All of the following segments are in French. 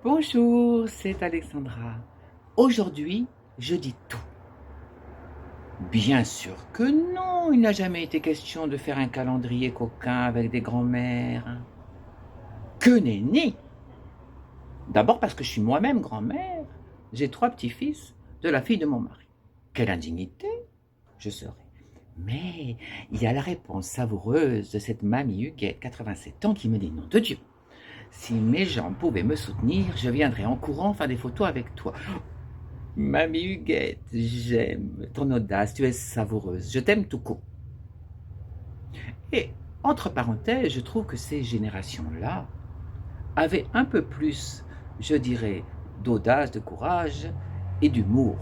Bonjour, c'est Alexandra. Aujourd'hui, je dis tout. Bien sûr que non, il n'a jamais été question de faire un calendrier coquin avec des grands-mères. Que nenni! D'abord parce que je suis moi-même grand-mère. J'ai 3 petits-fils de la fille de mon mari. Quelle indignité, je serais. Mais il y a la réponse savoureuse de cette mamie Huguette, 87 ans, qui me dit non de Dieu. Si mes jambes pouvaient me soutenir, je viendrais en courant faire des photos avec toi. Mamie Huguette, j'aime ton audace, tu es savoureuse, je t'aime tout court. Et entre parenthèses, je trouve que ces générations-là avaient un peu plus, je dirais, d'audace, de courage et d'humour.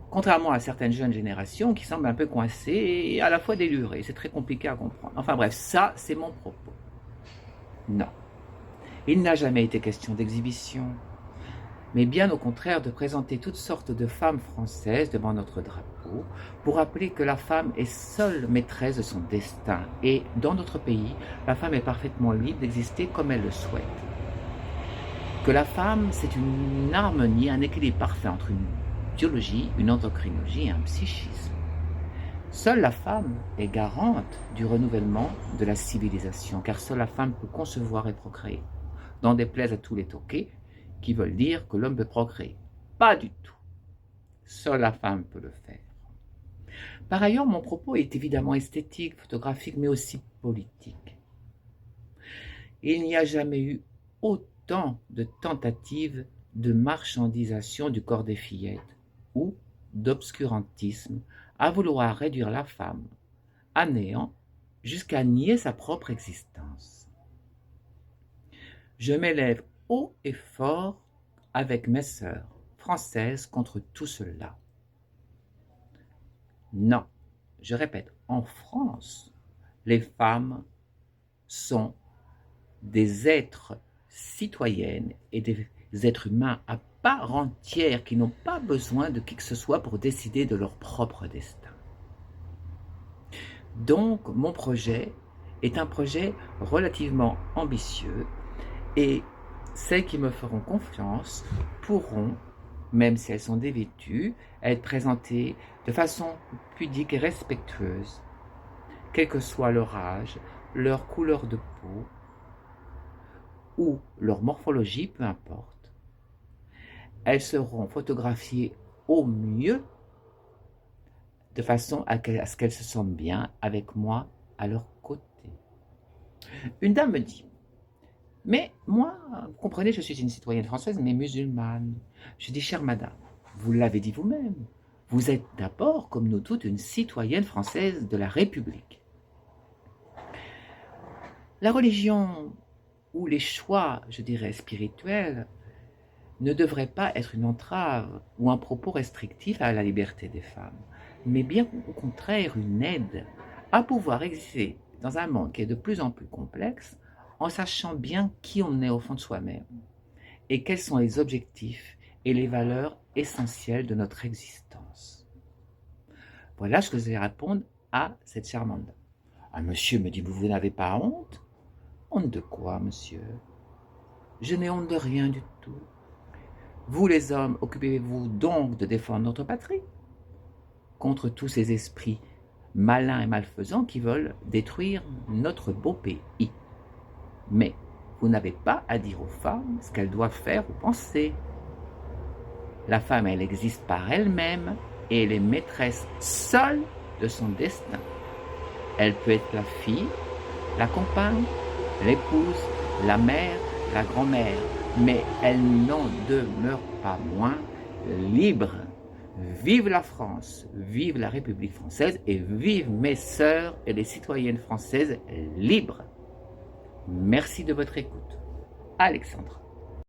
Contrairement à certaines jeunes générations qui semblent un peu coincées et à la fois délurées, c'est très compliqué à comprendre. Enfin bref, ça c'est mon propos. Non, il n'a jamais été question d'exhibition, mais bien au contraire de présenter toutes sortes de femmes françaises devant notre drapeau pour rappeler que la femme est seule maîtresse de son destin et, dans notre pays, la femme est parfaitement libre d'exister comme elle le souhaite. Que la femme, c'est une harmonie, un équilibre parfait entre une biologie, une endocrinologie et un psychisme. Seule la femme est garante du renouvellement de la civilisation, car seule la femme peut concevoir et procréer. N'en déplaise à tous les toqués qui veulent dire que l'homme peut procréer. Pas du tout. Seule la femme peut le faire. Par ailleurs, mon propos est évidemment esthétique, photographique, mais aussi politique. Il n'y a jamais eu autant de tentatives de marchandisation du corps des fillettes ou d'obscurantisme à vouloir réduire la femme à néant jusqu'à nier sa propre existence. Je m'élève haut et fort avec mes sœurs françaises contre tout cela. Non, je répète, en France, les femmes sont des êtres citoyennes et des êtres humains à part entière qui n'ont pas besoin de qui que ce soit pour décider de leur propre destin. Donc, mon projet est un projet relativement ambitieux et celles qui me feront confiance pourront, même si elles sont dévêtues, être présentées de façon pudique et respectueuse, quel que soit leur âge, leur couleur de peau ou leur morphologie, peu importe. Elles seront photographiées au mieux de façon à ce qu'elles se sentent bien avec moi à leur côté. Une dame me dit: mais moi, vous comprenez, je suis une citoyenne française, mais musulmane. Je dis: chère madame, vous l'avez dit vous-même, vous êtes d'abord, comme nous toutes, une citoyenne française de la République. La religion ou les choix, je dirais, spirituels, ne devraient pas être une entrave ou un propos restrictif à la liberté des femmes, mais bien au contraire une aide à pouvoir exister dans un monde qui est de plus en plus complexe, en sachant bien qui on est au fond de soi-même et quels sont les objectifs et les valeurs essentielles de notre existence. Voilà ce que je vais répondre à cette charmante dame. Ah, monsieur me dit: vous n'avez pas honte? Honte de quoi, monsieur? Je n'ai honte de rien du tout. Vous les hommes, occupez-vous donc de défendre notre patrie contre tous ces esprits malins et malfaisants qui veulent détruire notre beau pays. Mais vous n'avez pas à dire aux femmes ce qu'elles doivent faire ou penser. La femme, elle existe par elle-même et elle est maîtresse seule de son destin. Elle peut être la fille, la compagne, l'épouse, la mère, la grand-mère, mais elle n'en demeure pas moins libre. Vive la France, vive la République française et vive mes sœurs et les citoyennes françaises libres. Merci de votre écoute. Alexandra.